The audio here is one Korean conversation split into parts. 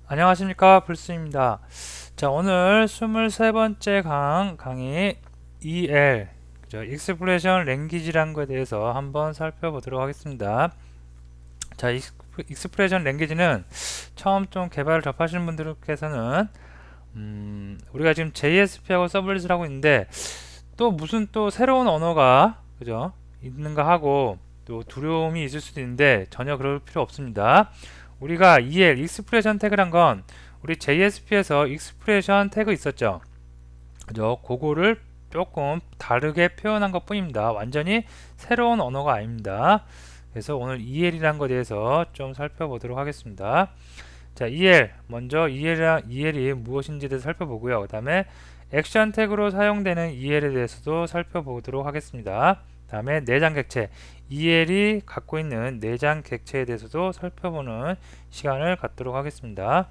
안녕하십니까, 불스입니다. 자, 오늘 23번째 강의 EL, 그죠? 익스프레션 랭귀지라는 거에 대해서 한번 살펴보도록 하겠습니다. 자, 익스프레션 랭귀지는 처음 좀 개발을 접하시는 분들께서는 우리가 지금 JSP하고 서블릿을 하고 있는데 또 무슨 또 새로운 언어가 그죠? 있는가 하고 또 두려움이 있을 수도 있는데 전혀 그럴 필요 없습니다. 우리가 EL, 익스프레션 태그란 건 우리 JSP에서 익스프레션 태그 있었죠. 그죠? 그거를 조금 다르게 표현한 것 뿐입니다. 완전히 새로운 언어가 아닙니다. 그래서 오늘 EL이라는 것에 대해서 좀 살펴보도록 하겠습니다. 자, EL. 먼저 EL이 무엇인지에 대해서 살펴보고요. 그 다음에 액션 태그로 사용되는 EL에 대해서도 살펴보도록 하겠습니다. 다음에 내장 객체, EL이 갖고 있는 내장 객체에 대해서도 살펴보는 시간을 갖도록 하겠습니다.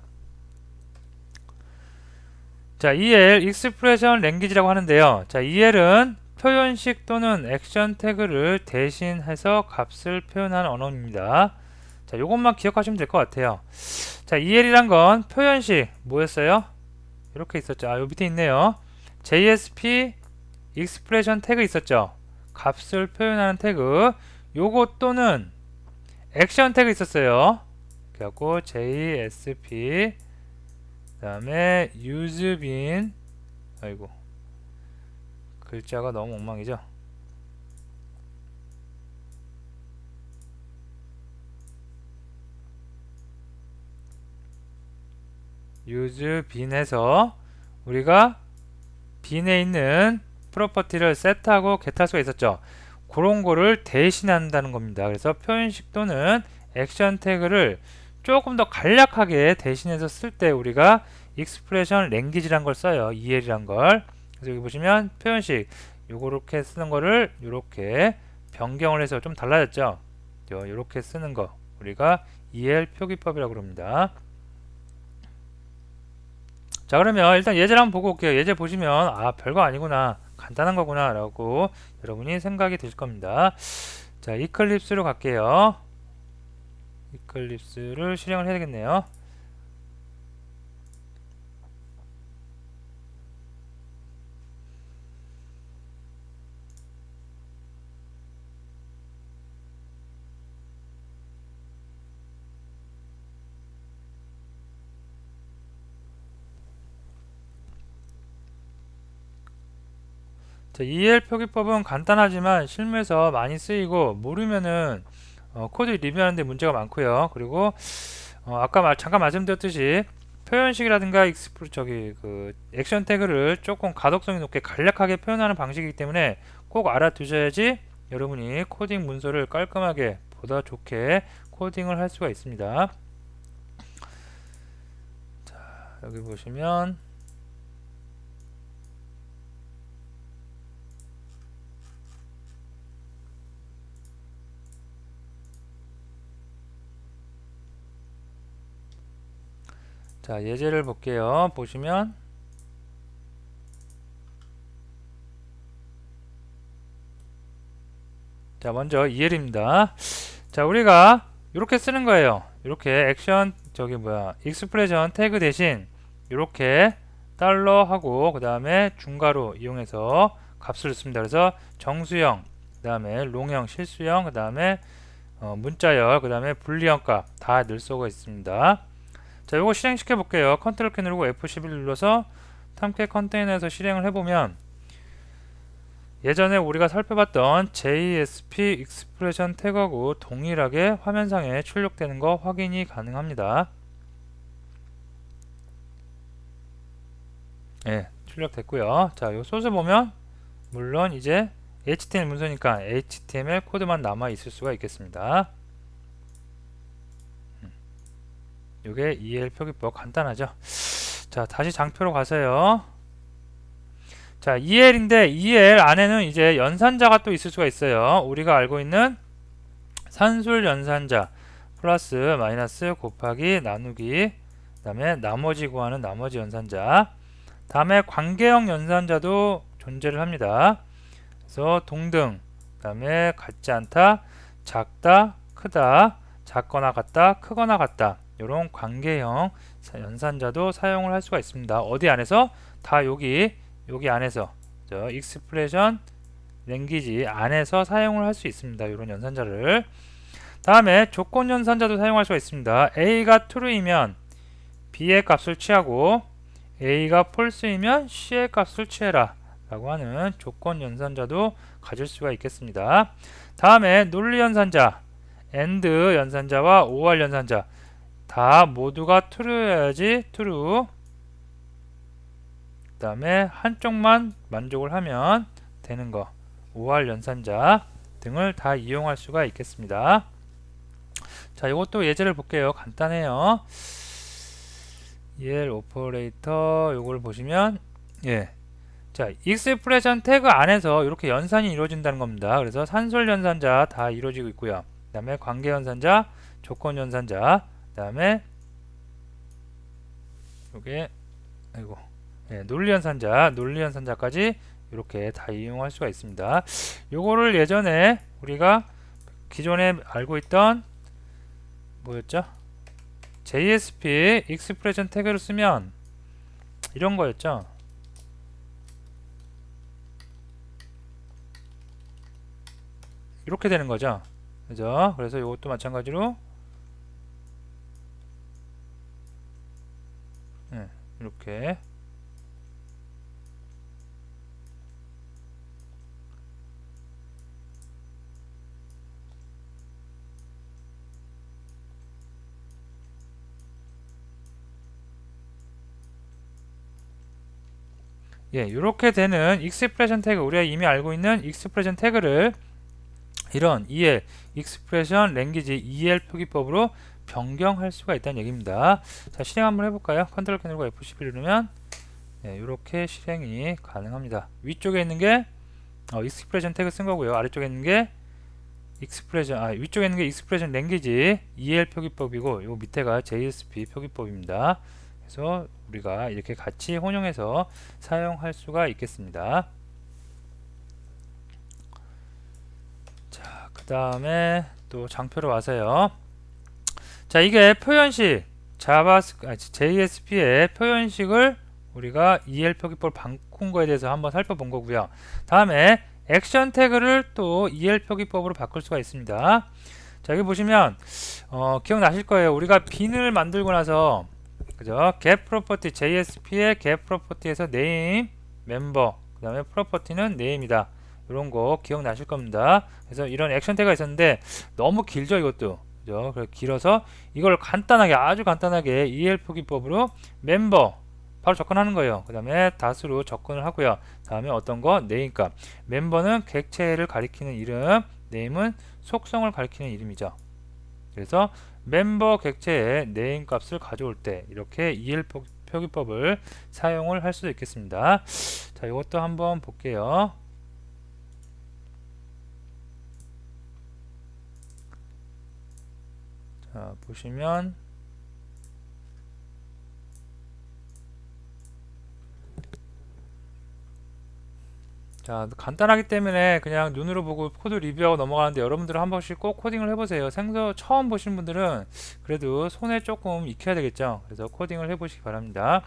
자, EL, Expression Language라고 하는데요. 자, EL은 표현식 또는 액션 태그를 대신해서 값을 표현하는 언어입니다. 자, 요것만 기억하시면 될 것 같아요. 자, EL이란 건 표현식 뭐였어요? 이렇게 있었죠. 요 밑에 있네요. JSP Expression 태그 있었죠. 값을 표현하는 태그. 요것 또는 액션 태그 있었어요. 그래갖고 JSP 그 다음에 useBin 아이고 글자가 너무 엉망이죠. useBin에서 우리가 bin에 있는 프로퍼티를 set하고 get할 수가 있었죠. 그런 거를 대신한다는 겁니다. 그래서 표현식 또는 액션 태그를 조금 더 간략하게 대신해서 쓸 때 우리가 익스프레션 랭귀지란 걸 써요. EL이란 걸. 그래서 여기 보시면 표현식 요렇게 쓰는 거를 요렇게 변경을 해서 좀 달라졌죠. 요렇게 쓰는 거 우리가 EL 표기법이라고 그럽니다. 자, 그러면 일단 예제를 한번 보고 올게요. 예제 보시면 아, 별거 아니구나, 간단한 거구나 라고 여러분이 생각이 드실 겁니다. 자, 이클립스로 갈게요. 이클립스를 실행을 해야 되겠네요. 자, EL 표기법은 간단하지만 실무에서 많이 쓰이고 모르면은 코드 리뷰하는데 문제가 많고요. 그리고 아까 잠깐 말씀드렸듯이 표현식이라든가 액션 태그를 조금 가독성이 높게 간략하게 표현하는 방식이기 때문에 꼭 알아두셔야지 여러분이 코딩 문서를 깔끔하게 보다 좋게 코딩을 할 수가 있습니다. 자, 여기 보시면 자, 예제를 볼게요. 보시면 자, 먼저 EL입니다. 자, 우리가 이렇게 쓰는 거예요. 이렇게 익스프레션 태그 대신 이렇게 달러 하고 그 다음에 중괄호 이용해서 값을 씁니다. 그래서 정수형, 그 다음에 롱형, 실수형, 그 다음에 문자열, 그 다음에 불리형 값 다 넣을 수가 있습니다. 자, 이거 실행시켜 볼게요. 컨트롤 키 누르고 F11 눌러서 탐캐 컨테이너에서 실행을 해보면 예전에 우리가 살펴봤던 JSP 익스프레션 태그하고 동일하게 화면상에 출력되는 거 확인이 가능합니다. 예, 출력됐고요. 자, 요 소스 보면 물론 이제 HTML 문서니까 HTML 코드만 남아 있을 수가 있겠습니다. 요게 EL 표기법 간단하죠. 자, 다시 장표로 가세요. 자, EL인데 EL 안에는 이제 연산자가 또 있을 수가 있어요. 우리가 알고 있는 산술 연산자 플러스 마이너스 곱하기 나누기, 그 다음에 나머지 구하는 나머지 연산자, 다음에 관계형 연산자도 존재를 합니다. 그래서 동등, 그 다음에 같지 않다, 작다, 크다, 작거나 같다, 크거나 같다, 이런 관계형 연산자도 사용을 할 수가 있습니다. 어디 안에서? 다 여기 안에서 익스프레션 랭귀지 안에서 사용을 할 수 있습니다. 이런 연산자를. 다음에 조건 연산자도 사용할 수가 있습니다. A가 true이면 B의 값을 취하고 A가 false이면 C의 값을 취해라 라고 하는 조건 연산자도 가질 수가 있겠습니다. 다음에 논리 연산자, AND 연산자와 OR 연산자 다 모두가 true여야지 true. 그 다음에 한쪽만 만족을 하면 되는 거 OR 연산자 등을 다 이용할 수가 있겠습니다. 자, 이것도 예제를 볼게요. 간단해요. EL 오퍼레이터 요걸 보시면 자, 익스프레션 태그 안에서 이렇게 연산이 이루어진다는 겁니다. 그래서 산술 연산자 다 이루어지고 있고요. 그 다음에 관계 연산자, 조건 연산자, 그 다음에 요게 논리 연산자까지 이렇게 다 이용할 수가 있습니다. 요거를 예전에 우리가 기존에 알고 있던 뭐였죠? JSP 익스프레션 태그를 쓰면 이런 거였죠. 이렇게 되는 거죠. 그죠? 그래서 이것도 마찬가지로 이렇게 이렇게 되는 익스프레션 태그, 우리가 이미 알고 있는 익스프레션 태그를 이런 EL, 익스프레션 랭귀지 EL 표기법으로 변경할 수가 있다는 얘기입니다. 자, 실행 한번 해볼까요? 컨트롤 키 누르고 F11 누르면 이렇게 실행이 가능합니다. 위쪽에 있는 게 익스프레션 태그 쓴 거고요. 아래쪽에 있는 게 위쪽에 있는 게 익스프레션 랭귀지 EL 표기법이고, 요 밑에가 JSP 표기법입니다. 그래서 우리가 이렇게 같이 혼용해서 사용할 수가 있겠습니다. 자, 그 다음에 또 장표로 와서요. 자, 이게 표현식 JSP의 표현식을 우리가 EL 표기법을 바꾼 거에 대해서 한번 살펴본 거고요. 다음에 액션 태그를 또 EL 표기법으로 바꿀 수가 있습니다. 자, 여기 보시면 기억나실 거예요. 우리가 빈을 만들고 나서 그죠? get property JSP의 get property에서 name, member, 그 다음에 property는 name이다. 이런 거 기억나실 겁니다. 그래서 이런 액션 태그가 있었는데 너무 길죠, 이것도. 그죠? 그래서 길어서 이걸 간단하게, 아주 간단하게 EL 표기법으로 member 바로 접근하는 거예요. 그 다음에 다수로 접근을 하고요. 다음에 어떤 거? name 값. member는 객체를 가리키는 이름, name은 속성을 가리키는 이름이죠. 그래서 멤버 객체의 name 값을 가져올 때 이렇게 EL 표기법을 사용을 할 수도 있겠습니다. 자, 이것도 한번 볼게요. 자, 보시면 자, 간단하기 때문에 그냥 눈으로 보고 코드 리뷰하고 넘어가는데, 여러분들은 한 번씩 꼭 코딩을 해보세요. 처음 보시는 분들은 그래도 손에 조금 익혀야 되겠죠. 그래서 코딩을 해보시기 바랍니다.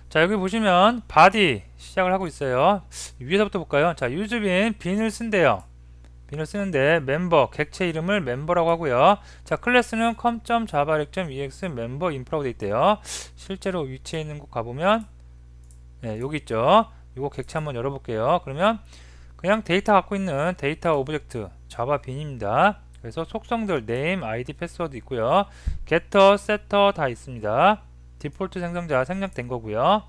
자, 여기 보시면 body 시작을 하고 있어요. 위에서부터 볼까요? 자, 유즈빈 빈을 쓴대요. 빈을 쓰는데 멤버 객체 이름을 멤버라고 하고요. 자, 클래스는 com.java.ex member info라고 되어 있대요. 실제로 위치에 있는 곳 가보면 여기 있죠. 이거 객체 한번 열어볼게요. 그러면 그냥 데이터 갖고 있는 데이터 오브젝트 자바 빈입니다. 그래서 속성들 name, id, 패스워드 있고요. getter, setter 다 있습니다. 디폴트 생성자 생략된 거고요.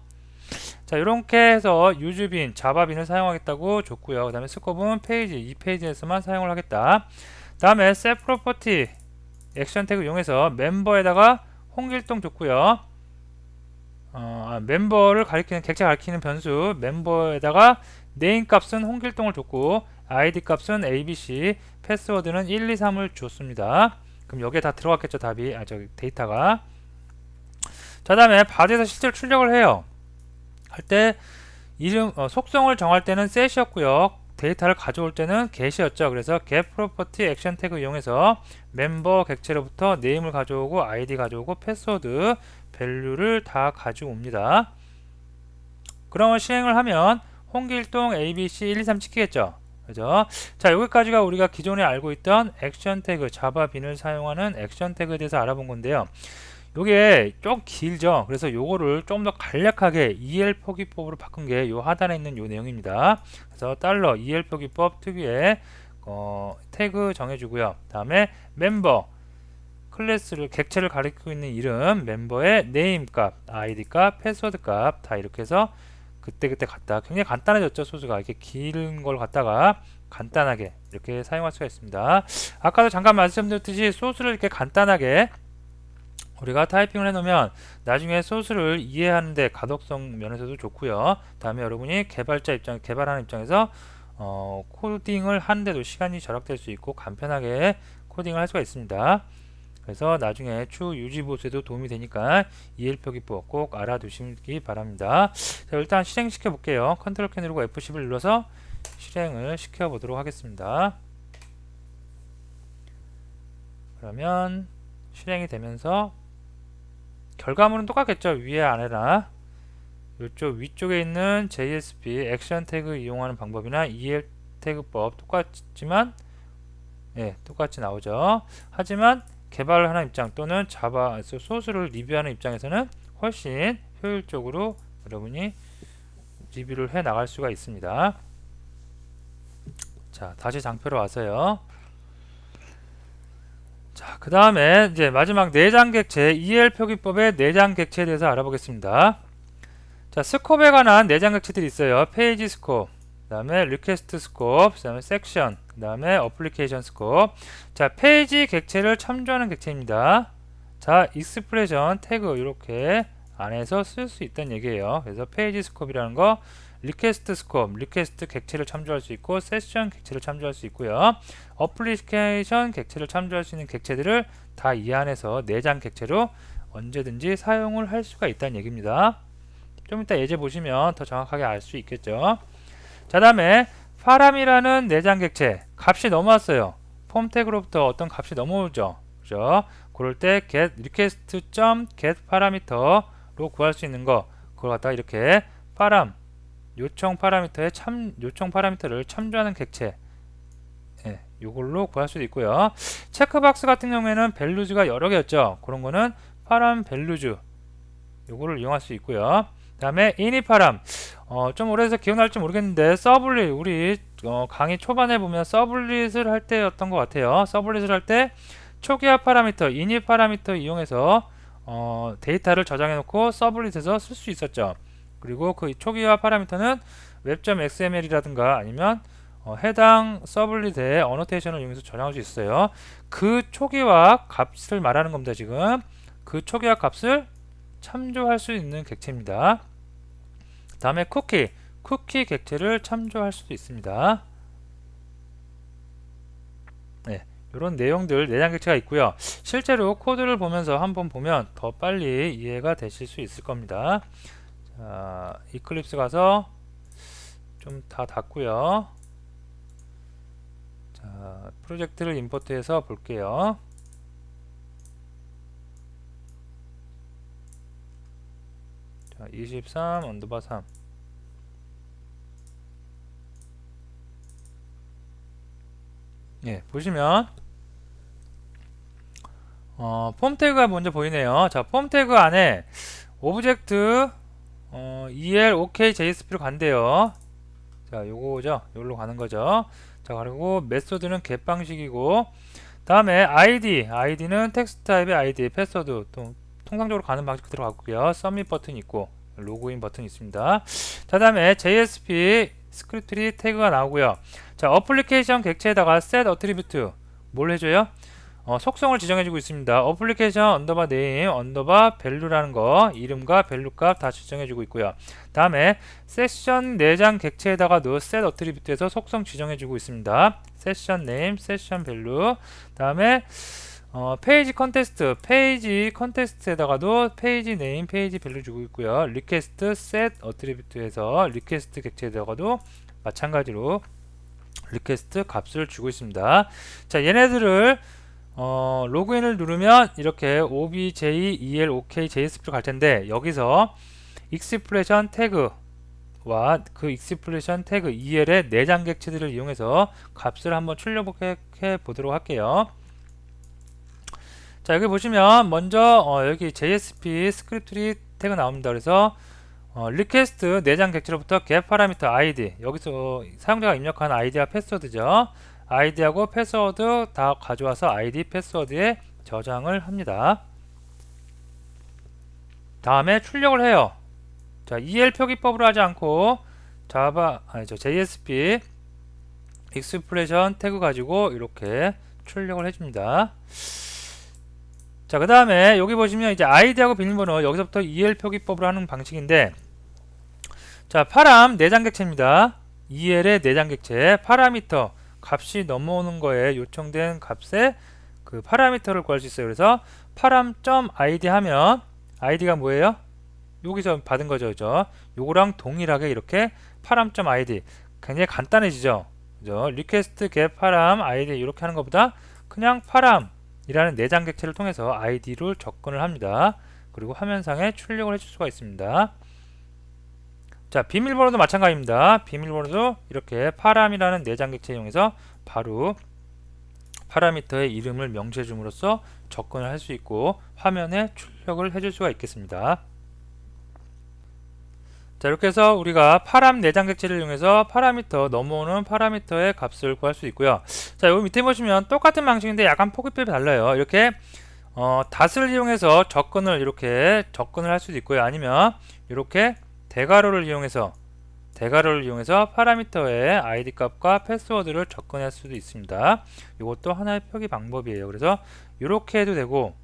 자, 이렇게 해서 유즈빈, 자바빈을 사용하겠다고 줬고요. 그 다음에 스코프는 페이지, 2페이지에서만 사용을 하겠다. 다음에 set property 액션 태그 이용해서 멤버에다가 홍길동 줬고요. 멤버를 가리키는, 객체 가리키는 변수 멤버에다가 name 값은 홍길동을 줬고 id 값은 abc, 패스워드는 1, 2, 3을 줬습니다. 그럼 여기에 다 들어갔겠죠, 답이. 데이터가. 자, 다음에 바디에서 실제로 출력을 해요. 할 때 이름 속성을 정할 때는 set이었고요. 데이터를 가져올 때는 get이었죠. 그래서 get property 액션 태그 이용해서 멤버 객체로부터 네임을 가져오고 아이디 가져오고 패스워드 밸류를 다 가져옵니다. 그러면 실행을 하면 홍길동 ABC 1, 2, 3 찍히겠죠. 그죠? 자, 여기까지가 우리가 기존에 알고 있던 액션 태그, 자바 빈을 사용하는 액션 태그에 대해서 알아본 건데요. 요게 좀 길죠. 그래서 요거를 좀 더 간략하게 EL 표기법으로 바꾼 게 요 하단에 있는 요 내용입니다. 그래서 $EL 표기법 특유의 태그 정해주고요. 다음에 멤버 클래스를 객체를 가리키고 있는 이름, 멤버의 네임 값, 아이디 값, 패스워드 값 다 이렇게 해서 그때그때 갖다 굉장히 간단해졌죠. 소스가 이렇게 긴 걸 갖다가 간단하게 이렇게 사용할 수가 있습니다. 아까도 잠깐 말씀드렸듯이 소스를 이렇게 간단하게 우리가 타이핑을 해놓으면 나중에 소스를 이해하는데 가독성 면에서도 좋고요. 다음에 여러분이 개발하는 입장에서 코딩을 하는데도 시간이 절약될 수 있고 간편하게 코딩을 할 수가 있습니다. 그래서 나중에 추후 유지 보수에도 도움이 되니까 EL 표기법 꼭 알아두시기 바랍니다. 자, 일단 실행시켜 볼게요. 컨트롤 키 누르고 F10을 눌러서 실행을 시켜 보도록 하겠습니다. 그러면 실행이 되면서 결과물은 똑같겠죠. 위에 아래나 이쪽 위쪽에 있는 JSP 액션 태그 이용하는 방법이나 EL 태그법 똑같지만 똑같이 나오죠. 하지만 개발을 하는 입장 또는 자바 소스를 리뷰하는 입장에서는 훨씬 효율적으로 여러분이 리뷰를 해 나갈 수가 있습니다. 자, 다시 장표로 와서요. 자, 그 다음에 이제 마지막 내장 객체 EL 표기법의 내장 객체에 대해서 알아보겠습니다. 자, 스콥에 관한 내장 객체들이 있어요. 페이지 스콥, 그 다음에 리퀘스트 스콥, 그 다음에 섹션, 그 다음에 어플리케이션 스콥. 자, 페이지 객체를 참조하는 객체입니다. 자, 익스프레션 태그 이렇게 안에서 쓸 수 있다는 얘기예요. 그래서 페이지 스콥이라는 거, 리퀘스트 스콥, 리퀘스트 객체를 참조할 수 있고 세션 객체를 참조할 수 있고요. 어플리케이션 객체를 참조할 수 있는 객체들을 다 이 안에서 내장 객체로 언제든지 사용을 할 수가 있다는 얘기입니다. 좀 이따 예제 보시면 더 정확하게 알 수 있겠죠. 자, 다음에 파람이라는 내장 객체 값이 넘어왔어요. 폼 태그로부터 어떤 값이 넘어오죠. 그죠? 그럴 때 get request.get parameter로 구할 수 있는 거 그걸 갖다가 이렇게 파람 요청 파라미터를 참조하는 객체 요걸로 구할 수도 있고요. 체크박스 같은 경우에는 밸류즈가 여러 개였죠. 그런 거는 파람 밸류즈 요거를 이용할 수 있고요. 그 다음에 이니파람 좀 오래돼서 기억날지 모르겠는데 서블릿 우리 강의 초반에 보면 서블릿을 할 때였던 것 같아요. 서블릿을 할 때 초기화 파라미터 이니 파라미터 이용해서 데이터를 저장해 놓고 서블릿에서 쓸 수 있었죠. 그리고 그 초기화 파라미터는 web.xml이라든가 아니면 해당 서블릿의 어노테이션을 이용해서 저장할 수 있어요. 그 초기화 값을 말하는 겁니다. 지금 그 초기화 값을 참조할 수 있는 객체입니다. 다음에 쿠키 객체를 참조할 수도 있습니다. 이런 내용들 내장 객체가 있고요. 실제로 코드를 보면서 한번 보면 더 빨리 이해가 되실 수 있을 겁니다. 자, 이클립스 가서 좀 다 닫고요. 자, 프로젝트를 임포트해서 볼게요. 자, 23 언더바 3 보시면 폼 태그가 먼저 보이네요. 자, 폼 태그 안에 오브젝트 EL OK JSP로 간대요. 자, 요거죠. 요걸로 가는 거죠. 자, 그리고 메소드는 get 방식이고 다음에 ID는 텍스트 타입의 ID, 패스워드 또 통상적으로 가는 방식 그대로 가고요. 서밋 버튼 있고 로그인 버튼 있습니다. 자, 다음에 JSP 스크립트리 태그가 나오고요. 자, 어플리케이션 객체에다가 set attribute 뭘 해줘요? 속성을 지정해주고 있습니다. 어플리케이션 언더바 네임 언더바 밸류라는 거 이름과 밸류 값 다 지정해주고 있고요. 다음에 세션 내장 객체에다가도 set attribute에서 속성 지정해주고 있습니다. 세션 네임, 세션 밸류. 다음에 페이지 컨테스트에다가도 페이지 네임, 페이지 밸류 주고 있고요. 리퀘스트 set attribute에서 리퀘스트 객체에다가도 마찬가지로 리퀘스트 값을 주고 있습니다. 자, 얘네들을 로그인을 누르면 이렇게 obj.elok.jsf로 갈 텐데, 여기서 익스프레션 태그와 그 익스프레션 태그 el의 내장 객체들을 이용해서 값을 한번 출력해 보도록 할게요. 자, 여기 보시면 먼저 여기 JSP 스크립트리 태그 나옵니다. 그래서 리퀘스트 내장 객체로부터 get 파라미터 id, 여기서 사용자가 입력한 아이디와 패스워드죠. 아이디하고 패스워드 다 가져와서 아이디 패스워드에 저장을 합니다. 다음에 출력을 해요. 자, EL 표기법으로 하지 않고 JSP 익스프레션 태그 가지고 이렇게 출력을 해줍니다. 자, 그 다음에 여기 보시면 이제 아이디하고 비밀번호, 여기서부터 EL 표기법으로 하는 방식인데, 자, 파람 내장 객체입니다. EL의 내장 객체 파라미터 값이 넘어오는 거에 요청된 값에 그 파라미터를 구할 수 있어요. 그래서 param.id 하면 id가 뭐예요? 여기서 받은 거죠, 그죠? 요거랑 동일하게 이렇게 param.id, 굉장히 간단해지죠, 그죠? request get param id 이렇게 하는 것보다 그냥 param 이라는 내장 객체를 통해서 id를 접근을 합니다. 그리고 화면상에 출력을 해줄 수가 있습니다. 자, 비밀번호도 마찬가지입니다. 비밀번호도 이렇게 param이라는 내장 객체 이용해서 바로 파라미터의 이름을 명시해 줌으로써 접근을 할 수 있고 화면에 출력을 해줄 수가 있겠습니다. 자, 이렇게 해서 우리가 param 내장 객체를 이용해서 파라미터 넘어오는 파라미터의 값을 구할 수 있고요. 자, 여기 밑에 보시면 똑같은 방식인데 약간 포기법이 달라요. 이렇게 닷을 이용해서 이렇게 접근을 할 수도 있고요. 아니면 이렇게 대괄호를 이용해서 파라미터의 id 값과 패스워드를 접근할 수도 있습니다. 이것도 하나의 표기 방법이에요. 그래서 이렇게 해도 되고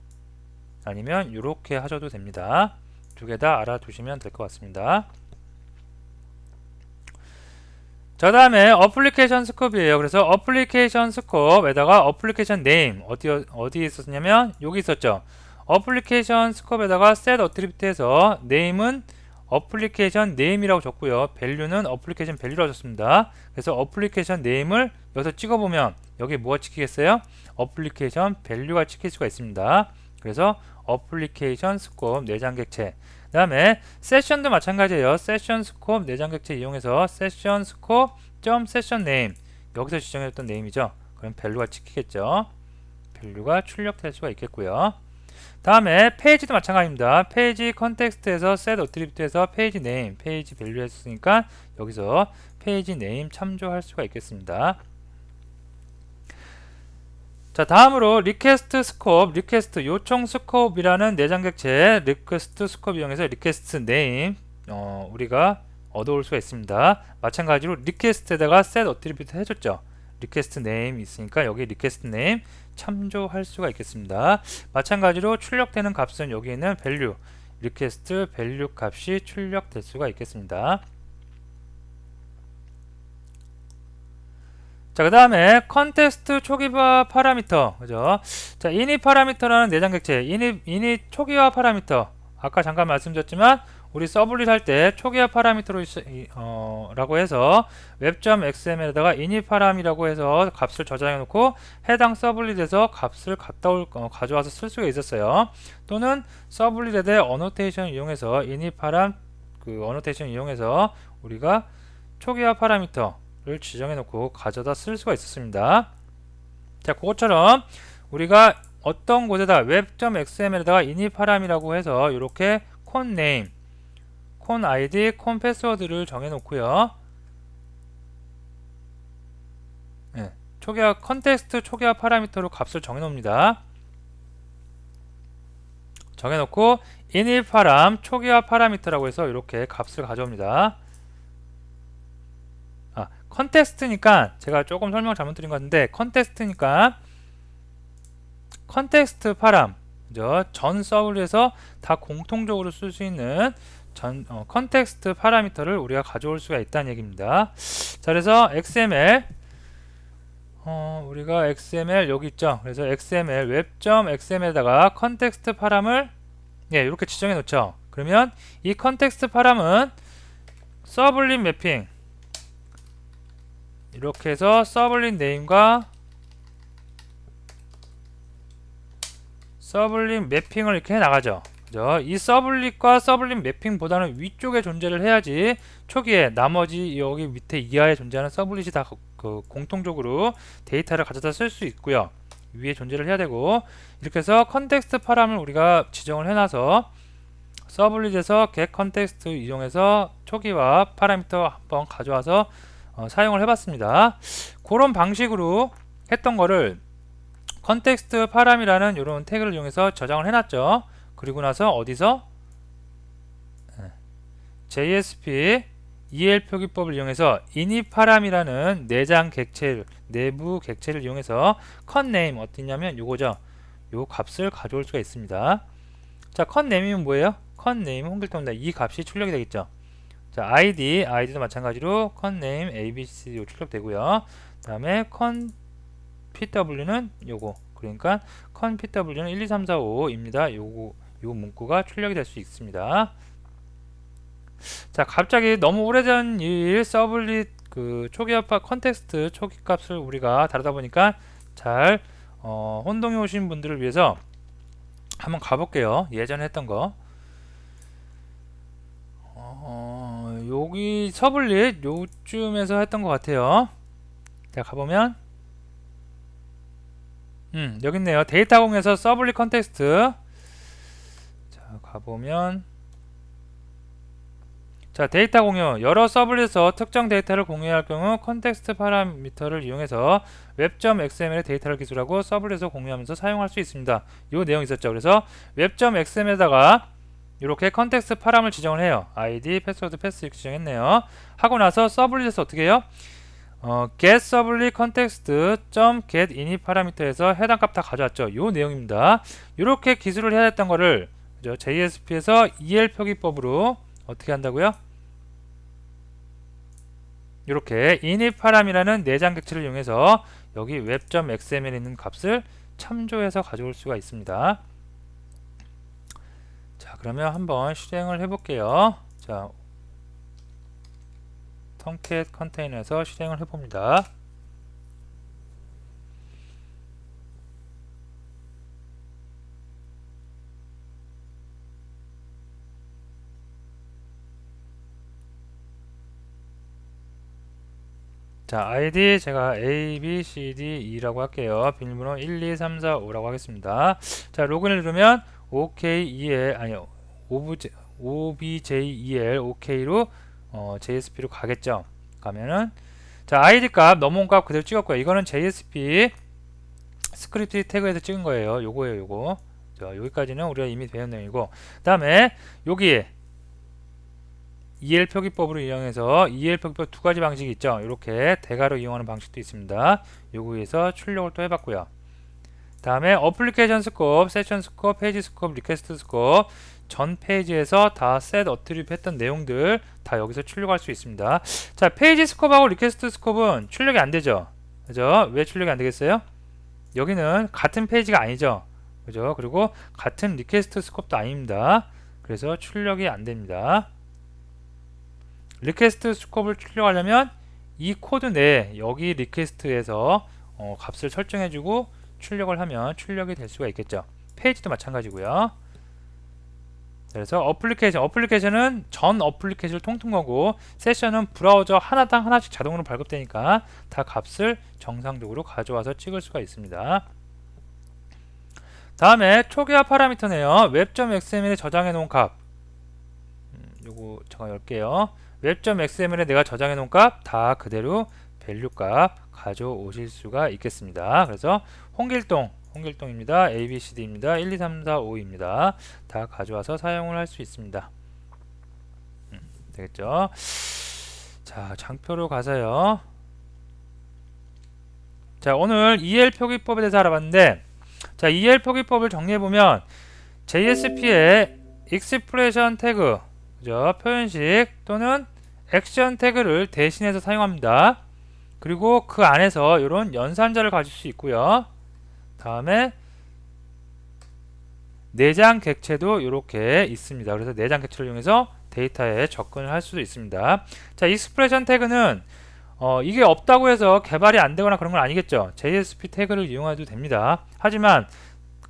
아니면 이렇게 하셔도 됩니다. 두 개 다 알아두시면 될 것 같습니다. 자, 다음에 어플리케이션 스콥이에요. 그래서 어플리케이션 스콥에다가 어플리케이션 네임 어디에 있었냐면 여기 있었죠. 어플리케이션 스콥에다가 set attribute에서 네임은 어플리케이션 네임이라고 적고요. 밸류는 어플리케이션 밸류라고 적습니다. 그래서 어플리케이션 네임을 여기서 찍어보면 여기 뭐가 찍히겠어요? 어플리케이션 밸류가 찍힐 수가 있습니다. 그래서 어플리케이션 스콥 내장 객체, 그 다음에 세션도 마찬가지예요. 세션 스콥 내장 객체 이용해서 세션 스콥 점 세션 네임, 여기서 지정했던 네임이죠. 그럼 밸류가 찍히겠죠. 밸류가 출력될 수가 있겠고요. 다음에 페이지도 마찬가지입니다. 페이지 컨텍스트에서 set attribute에서 페이지 네임, 페이지 밸류 했으니까 여기서 페이지 네임 참조할 수가 있겠습니다. 자, 다음으로 리퀘스트 스콥, 리퀘스트 요청 스콥이라는 내장 객체 리퀘스트 스콥 이용해서 리퀘스트 네임 우리가 얻어올 수가 있습니다. 마찬가지로 리퀘스트에다가 set attribute 해줬죠. 리퀘스트 네임 있으니까 여기 리퀘스트 네임 참조할 수가 있겠습니다. 마찬가지로 출력되는 값은 여기 있는 밸류, 리퀘스트 밸류 값이 출력될 수가 있겠습니다. 자, 그 다음에 컨텍스트 초기화 파라미터, 그죠? 자, init 파라미터라는 내장 객체, init 초기화 파라미터, 아까 잠깐 말씀드렸지만 우리 서블릿 할 때 초기화 파라미터로 라고 해서 web.xml에다가 init 파람이라고 해서 값을 저장해 놓고 해당 서블릿에서 값을 가져와서 쓸 수가 있었어요. 또는 서블릿에 어노테이션 이용해서 init 파람 어노테이션 이용해서 우리가 초기화 파라미터를 지정해 놓고 가져다 쓸 수가 있었습니다. 자, 그것처럼 우리가 어떤 곳에다 web.xml에다가 init 파람이라고 해서 이렇게 콘 네임, 콘 아이디, 콘 패스워드를 정해 놓고요. 네, 초기화 컨텍스트 초기화 파라미터로 값을 정해 놓습니다. 정해 놓고 init 파람 초기화 파라미터라고 해서 이렇게 값을 가져옵니다. 컨텍스트니까 제가 조금 설명을 잘못 드린 것 같은데, 컨텍스트니까 컨텍스트 파람, 전 서블에서 다 공통적으로 쓸 수 있는 컨텍스트 파라미터를 우리가 가져올 수가 있다는 얘기입니다. 자, 그래서 XML 우리가 XML 여기 있죠. 그래서 XML web.xml에다가 컨텍스트 파람을 이렇게 지정해 놓죠. 그러면 이 컨텍스트 파람은 서블릿 매핑 이렇게 해서 서블릿 네임과 서블릿 매핑을 이렇게 해 나가죠. 그죠? 이 서블릿과 서블릿 매핑보다는 위쪽에 존재를 해야지 초기에 나머지 여기 밑에 이하에 존재하는 서블릿이 다 공통적으로 데이터를 가져다 쓸 수 있고요. 위에 존재를 해야 되고, 이렇게 해서 컨텍스트 파람을 우리가 지정을 해놔서 서블릿에서 get 컨텍스트 이용해서 초기화 파라미터 한번 가져와서 사용을 해봤습니다. 그런 방식으로 했던 거를 컨텍스트 파람이라는 이런 태그를 이용해서 저장을 해놨죠. 그리고 나서 어디서 JSP EL 표기법을 이용해서 init 파람이라는 내장 객체 내부 객체를 이용해서 conName 어떻냐면 요거죠. 요 값을 가져올 수가 있습니다. 자, conName이면 뭐예요? conName 홍길동입니다. 이 값이 출력이 되겠죠. 자, id도 마찬가지로 conName abc 출력되고요. 그 다음에 conpw는 요거, 그러니까 conpw는 1, 2, 3, 4, 5입니다. 요 문구가 출력이 될 수 있습니다. 자, 갑자기 너무 오래전 일 서블릿 초기화파 컨텍스트 초기 값을 우리가 다루다 보니까 잘 혼동해 오신 분들을 위해서 한번 가볼게요. 예전에 했던 거. 여기 서블릿 요쯤에서 했던 것 같아요. 자, 가보면 여기 있네요. 데이터공에서 서블릿 컨텍스트. 자, 가보면 자, 데이터 공유. 여러 서블릿에서 특정 데이터를 공유할 경우 컨텍스트 파라미터를 이용해서 web.xml의 데이터를 기술하고 서블릿에서 공유하면서 사용할 수 있습니다. 이 내용 있었죠. 그래서 web.xml에다가 이렇게 컨텍스트 파람을 지정을 해요. id, 패스워드, 패스 이렇게 지정했네요. 하고 나서 서블릿에서 어떻게 해요? get 서블릿 컨텍스트 .get init 파라미터에서 해당 값 다 가져왔죠. 이 내용입니다. 이렇게 기술을 해야 했던 거를 JSP에서 EL 표기법으로 어떻게 한다고요? 이렇게 init 파람이라는 내장 객체를 이용해서 여기 web.xml에 있는 값을 참조해서 가져올 수가 있습니다. 자, 그러면 한번 실행을 해볼게요. 자, tomcat 컨테이너에서 실행을 해봅니다. 자, ID 제가 A, B, C, D, E라고 할게요. 비밀번호 1, 2, 3, 4, 5라고 하겠습니다. 자, 로그인을 누르면 OKEL 아니요 OBJEL OK로 JSP로 가겠죠. 가면은 자, ID 값 넘어온 값 그대로 찍었고요. 이거는 JSP 스크립트 태그에서 찍은 거예요. 요거예요, 요거. 자, 여기까지는 우리가 이미 배운 내용이고, 그 다음에 여기에 EL 표기법으로 이용해서 EL 표기법 두 가지 방식이 있죠. 이렇게 대괄호 이용하는 방식도 있습니다. 요거에서 출력을 또 해봤고요. 다음에 어플리케이션 스콥, 세션 스콥, 페이지 스콥, 리퀘스트 스콥 전 페이지에서 다 셋 어트리뷰 했던 내용들 다 여기서 출력할 수 있습니다. 자, 페이지 스콥하고 리퀘스트 스콥은 출력이 안 되죠. 그죠? 왜 출력이 안 되겠어요? 여기는 같은 페이지가 아니죠. 그죠? 그리고 같은 리퀘스트 스콥도 아닙니다. 그래서 출력이 안 됩니다. 리퀘스트 스콥을 출력하려면 이 코드 내에 여기 리퀘스트에서 값을 설정해주고 출력을 하면 출력이 될 수가 있겠죠. 페이지도 마찬가지고요. 그래서 어플리케이션은 전 어플리케이션을 통틀은 거고, 세션은 브라우저 하나당 하나씩 자동으로 발급되니까 다 값을 정상적으로 가져와서 찍을 수가 있습니다. 다음에 초기화 파라미터네요. web.xml에 저장해 놓은 값. 요거 잠깐 열게요. web.xml에 내가 저장해 놓은 값 다 그대로 밸류 값 가져오실 수가 있겠습니다. 그래서 홍길동입니다. ABCD입니다. 1, 2, 3, 4, 5입니다. 다 가져와서 사용을 할 수 있습니다. 되겠죠? 자, 장표로 가서요. 자, 오늘 EL 표기법에 대해서 알아봤는데, 자, EL 표기법을 정리해보면 JSP의 expression 태그, 그죠? 표현식 또는 액션 태그를 대신해서 사용합니다. 그리고 그 안에서 이런 연산자를 가질 수 있고요. 다음에 내장 객체도 이렇게 있습니다. 그래서 내장 객체를 이용해서 데이터에 접근을 할 수도 있습니다. 자, 익스프레션 태그는 이게 없다고 해서 개발이 안 되거나 그런 건 아니겠죠. JSP 태그를 이용해도 됩니다. 하지만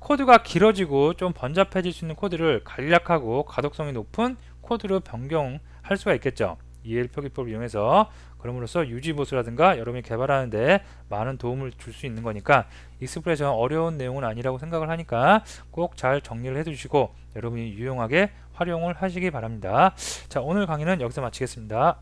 코드가 길어지고 좀 번잡해질 수 있는 코드를 간략하고 가독성이 높은 코드로 변경할 수가 있겠죠. EL 표기법을 이용해서. 그럼으로써 유지보수라든가 여러분이 개발하는데 많은 도움을 줄 수 있는 거니까 익스프레션 어려운 내용은 아니라고 생각을 하니까 꼭 잘 정리를 해 두시고 여러분이 유용하게 활용을 하시기 바랍니다. 자, 오늘 강의는 여기서 마치겠습니다.